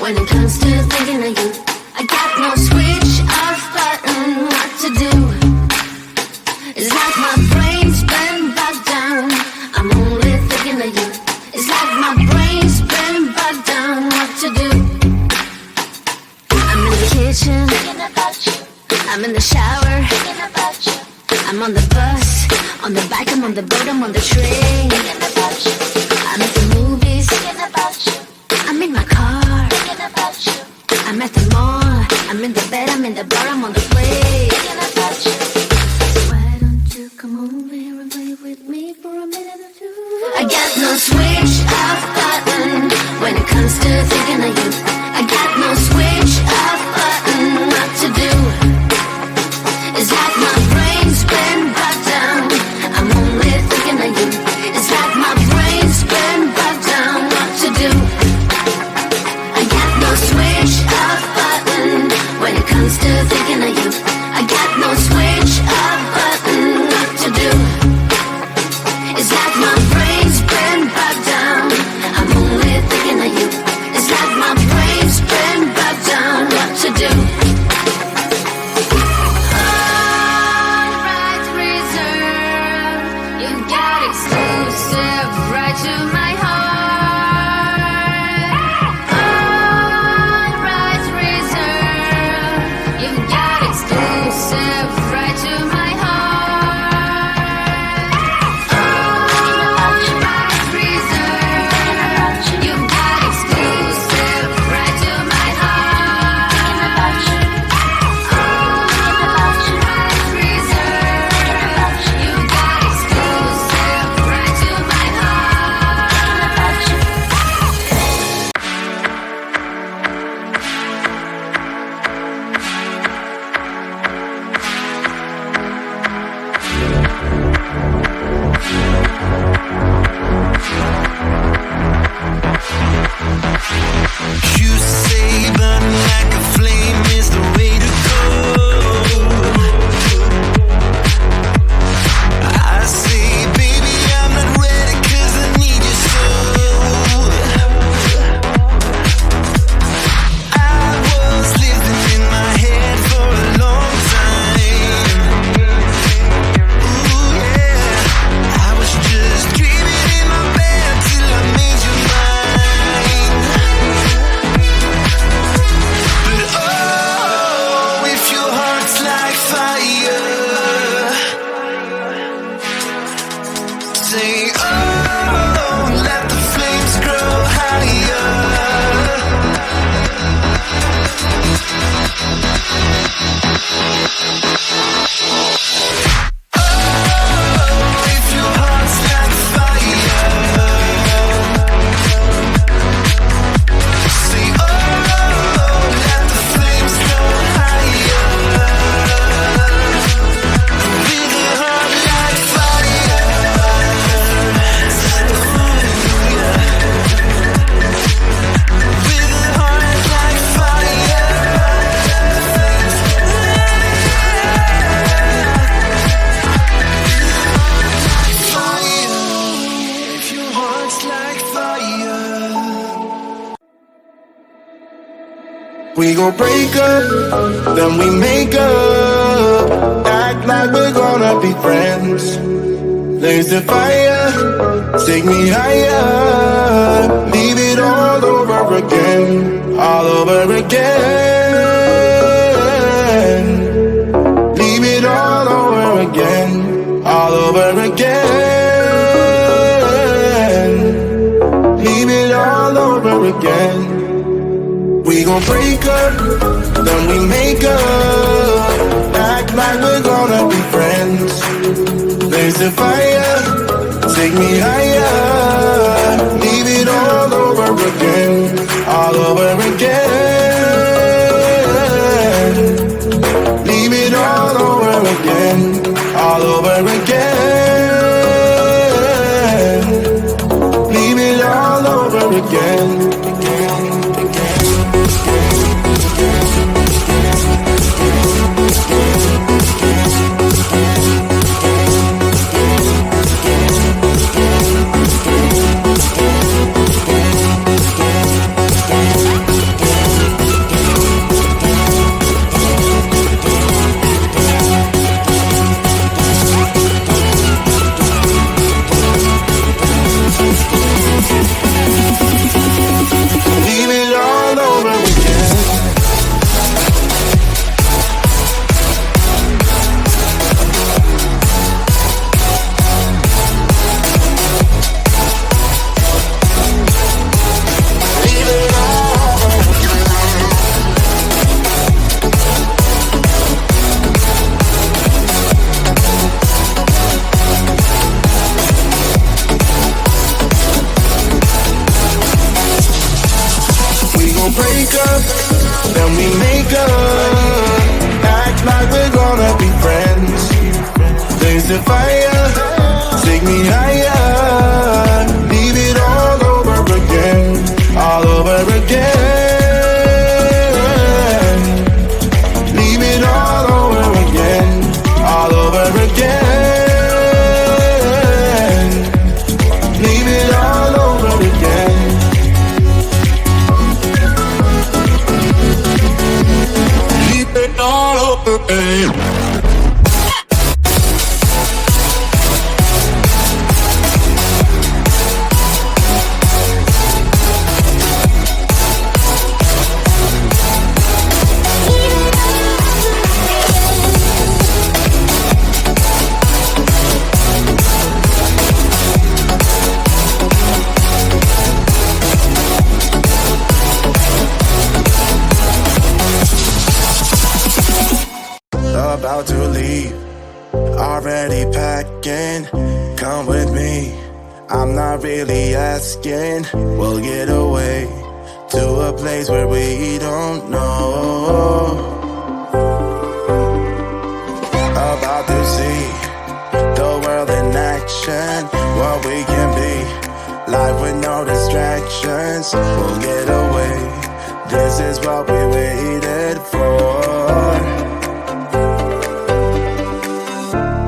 when it comes to thinking of you. I got no switch off button, what to do. It's like my brain's been bogged down, I'm only thinking of you. It's like my brain's been bogged down, what to do. I'm in the kitchen, thinking about you. I'm in the shower, thinking about you. I'm on the bus, on the bike, I'm on the boat, I'm on the train, thinking about you. I'm at the movies, thinking about you. I'm in my car, thinking about you. I'm at the mall, I'm in the bed, I'm in the bar, I'm on the plane, thinking about you. Why don't you come over here and play with me for a minute or two? I got no switch off button when it comes to thinking of you. I got no switch off button, what to do. It's like my brain's been bogged down, I'm only thinking of you. It's like my brain's been bogged down, what to do. I got no switch off button when it comes to thinking of you. I got no switch off button, what to do. It's like my brain's been bogged down, I'm only thinking of you. It's like my brain's been bogged down, what to do. Exclusive right to my heart. On rights reserve, you've got exclusive right to my heart. On rights reserve, you've got exclusive right to my heart. On rights reserve, you've got exclusive right to my heart. You say burning like a flame is the way to go. I say, baby, I'm not ready 'cause I need you so. I was living in my head for a long time. Ooh, yeah. I was just dreaming in my bed till I made you mine. But oh, if your heart's like fire, say oh, let the flames grow higher. Oh, if your heart's like fire, say oh, let the flames grow higher. With a heart like fire. With a heart like fire. If your heart's like fire. We gon' break up, then we make up. Act like we're gonna be friends. Blaze the fire, take me higher. Leave it all over again, all over again. Leave it all over again, all over again. Leave it all over again. We gon' break up, then we make up. Act like we're gonna be friends. Blaze the fire, take me higher. Leave it all over again, all over again. Leave it all over again, all over again. Leave it all over again, again, again. gon' break up, then we make up. Act like we're gonna be friends. Blaze the fire, take me higher. Leave it all over again, all over again. Leave it all over again, all over again. Leave it all over again. Leave it all over again. About to leave, already packing. Come with me, I'm not really asking. We'll get away to a place where we don't know. About to see the world in action, what we can be. Life with no distractions, we'll get away. This is what we waited for.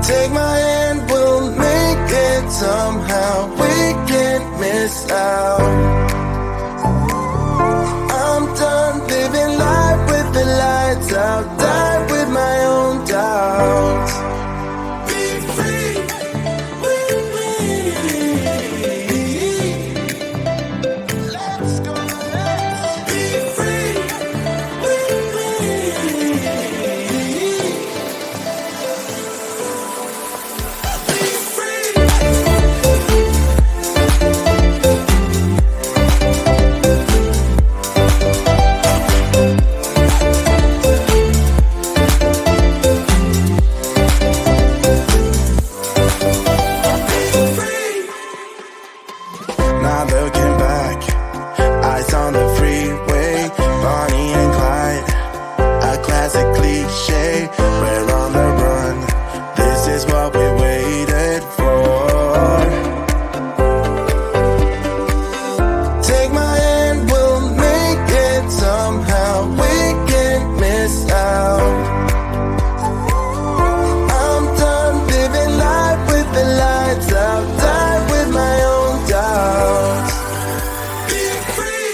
Take my hand, we'll make it somehow. We can't miss out. I'm done living life with the lights out. Die with my own doubts. Be free with me. Let's go, let's be free with me. Not looking back, eyes on the freeway, Bonnie and Clyde, a classic cliche. We're on the run, this is what we waited for. Take my hand, we'll make it somehow. We can't miss out. I'm done living life with the lights out. Die with my own doubts. Be free.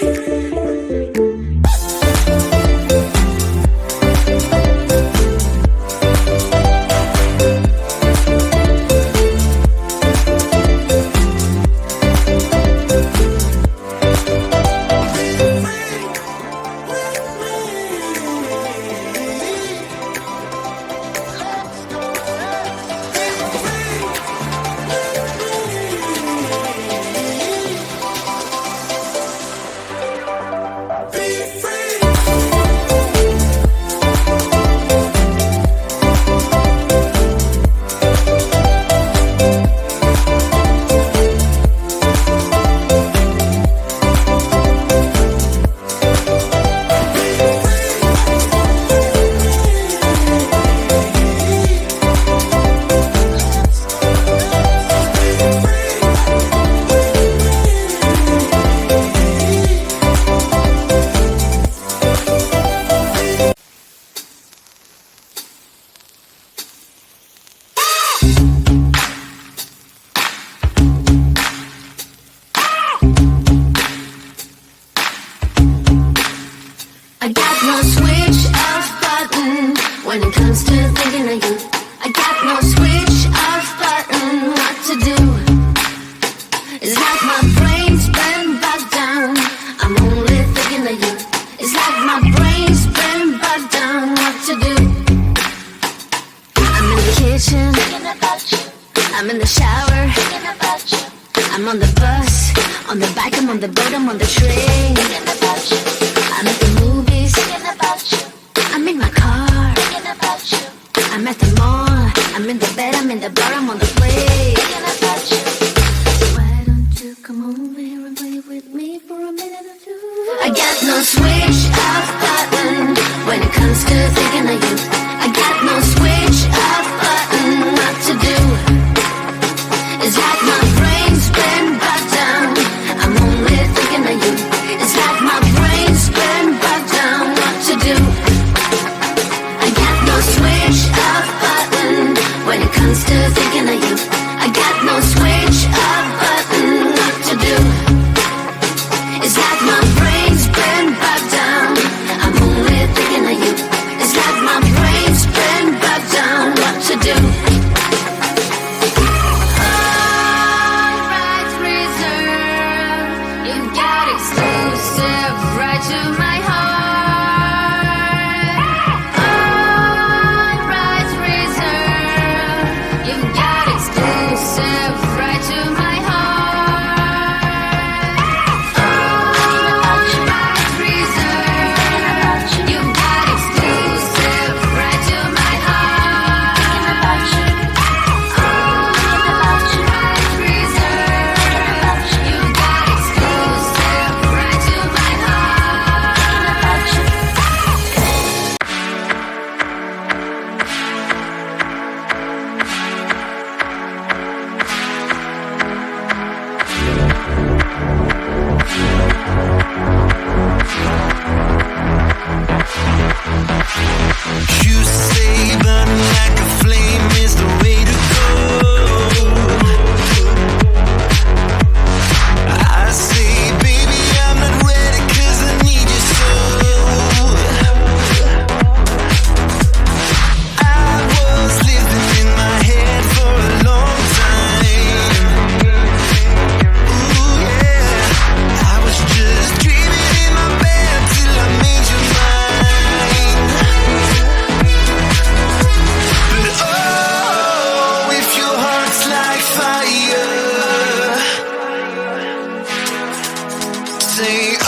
I got no switch off button when it comes to thinking of you. I got no switch off button what to do. It's like my brain's been bugged down. I'm only thinking of you. It's like my brain's been bugged down what to do. I'm in the kitchen thinking about you. I'm in the shower thinking about you. I'm on the bus, on the bike, I'm on the boat, I'm on the train thinking about you. I'm at the movies thinking about you. I'm in my car thinking about you. I'm at the mall, I'm in the bed, I'm in the bar, I'm on the plane thinking about you. Why don't you come over here and play with me for a minute or two? I got no swing.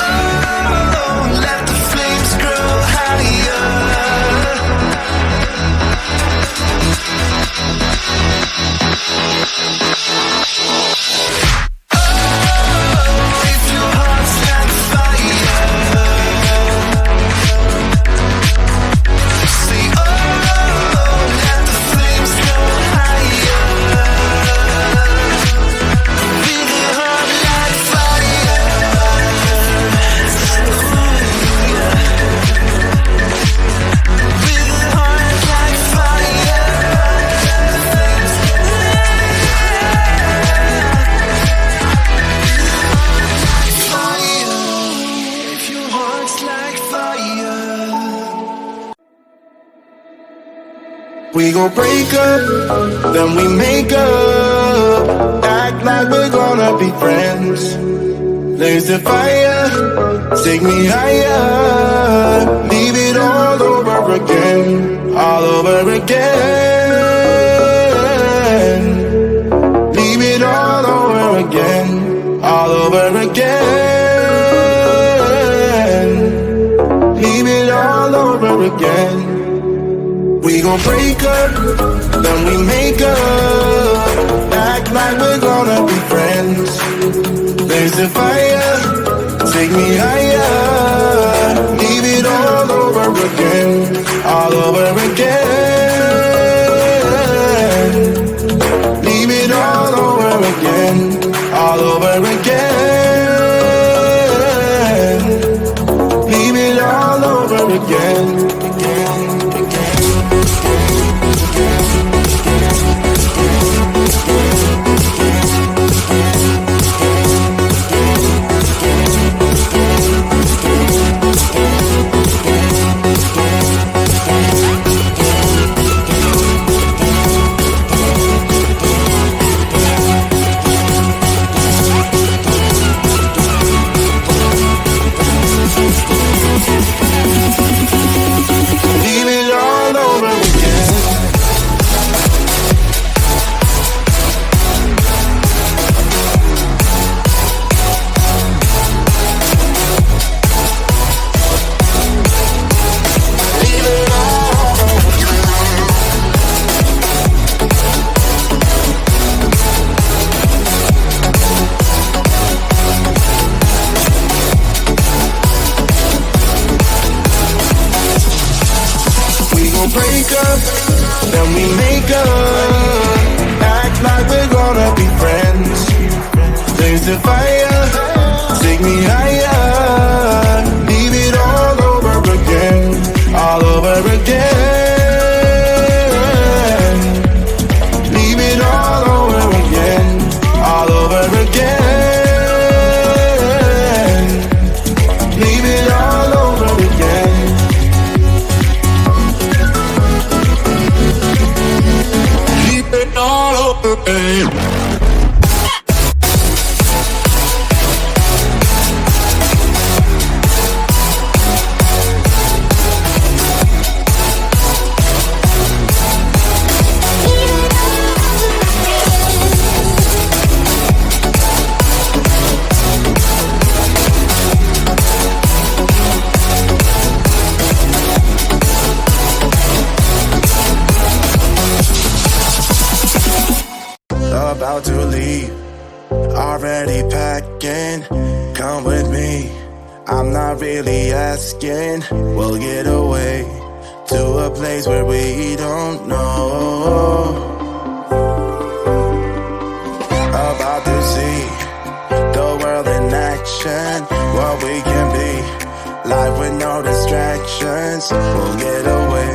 oh, let the flames grow higher. Oh, if your heart's like fire, say oh, let the flames grow higher. With a heart like fire. With a heart like fire. Fire. If your heart's like fire. We gon' break up, then we make up. Act like we're gonna be friends. Blaze the fire, take me higher. Leave it all over again, all over again. Leave it all over again, all over again. Leave it all over again. We gon' break up, then we make up. Act like we're gonna be friends. There's a fire, take me higher. Leave it all over again, all over again. Leave it all over again, all over again. Leave it all over again, again. Leave it all over again. Leave it all over again. We gon' break up, then we make up. Act like we're gonna be friends. There's the fire, take me higher. Leave it all over again, all over again. Leave it all over again, all over again. Leave it all over again. Leave it all over again. About to leave, already packing. Come with me, I'm not really asking. We'll get away to a place where we don't know. About to see the world in action, what we can be, life with no distractions. We'll get away,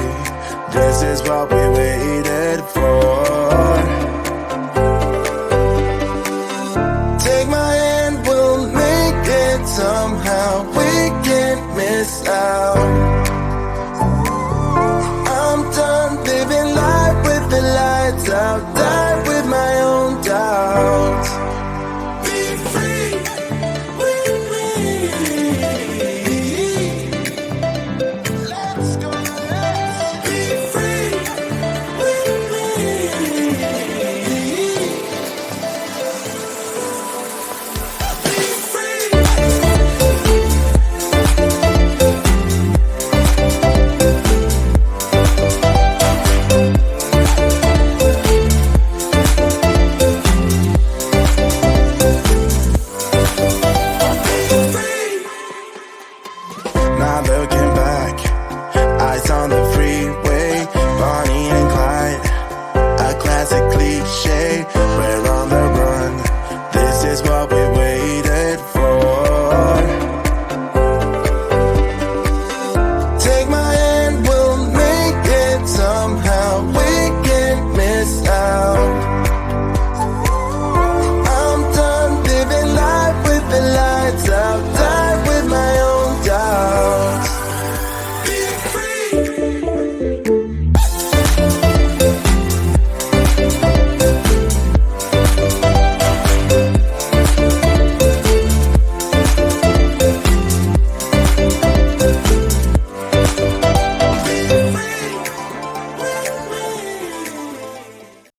this is what we waited for. Take my hand, we'll make it somehow. We can't miss out. I'm done living life with the lights out. Die with my own doubts. Be free with me. Let's go, let's be free with me. Be free. another